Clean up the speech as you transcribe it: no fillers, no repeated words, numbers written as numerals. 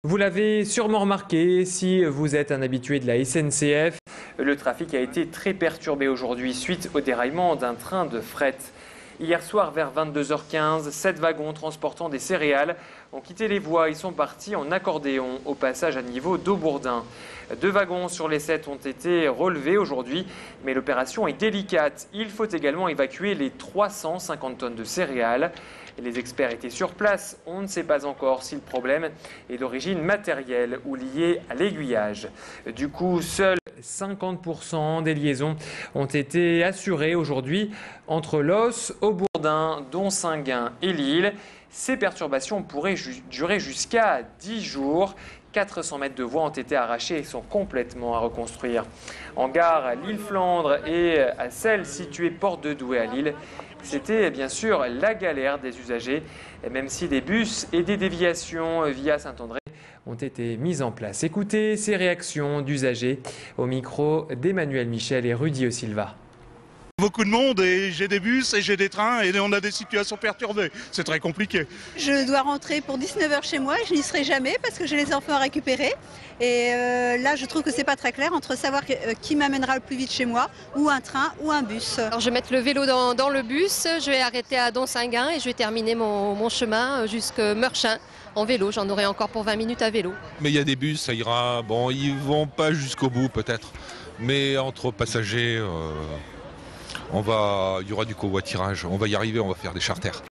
Vous l'avez sûrement remarqué, si vous êtes un habitué de la SNCF, le trafic a été très perturbé aujourd'hui suite au déraillement d'un train de fret. Hier soir, vers 22h15, 7 wagons transportant des céréales ont quitté les voies et sont partis en accordéon au passage à niveau d'Aubourdin. 2 wagons sur les 7 ont été relevés aujourd'hui, mais l'opération est délicate. Il faut également évacuer les 350 tonnes de céréales. Les experts étaient sur place. On ne sait pas encore si le problème est d'origine matérielle ou lié à l'aiguillage. Du coup, seuls 50% des liaisons ont été assurées aujourd'hui entre Los, Aubourdin, Donsinguin et Lille. Ces perturbations pourraient durer jusqu'à 10 jours. 400 mètres de voies ont été arrachés et sont complètement à reconstruire. En gare, Lille-Flandre et à celle située Porte de Douai à Lille, c'était bien sûr la galère des usagers, même si des bus et des déviations via Saint-André ont été mises en place. Écoutez ces réactions d'usagers au micro d'Emmanuel Michel et Rudy Silva. Beaucoup de monde et j'ai des bus et j'ai des trains et on a des situations perturbées. C'est très compliqué. Je dois rentrer pour 19h chez moi et je n'y serai jamais parce que j'ai les enfants à récupérer. Et là, je trouve que c'est pas très clair entre savoir qui m'amènera le plus vite chez moi, ou un train ou un bus. Alors, je vais mettre le vélo dans le bus, je vais arrêter à Donsinguin et je vais terminer mon chemin jusqu'à Meurchin en vélo. J'en aurai encore pour 20 minutes à vélo. Mais il y a des bus, ça ira. Bon, ils vont pas jusqu'au bout peut-être. Mais entre passagers, il y aura du covoiturage. On va y arriver, on va faire des charters.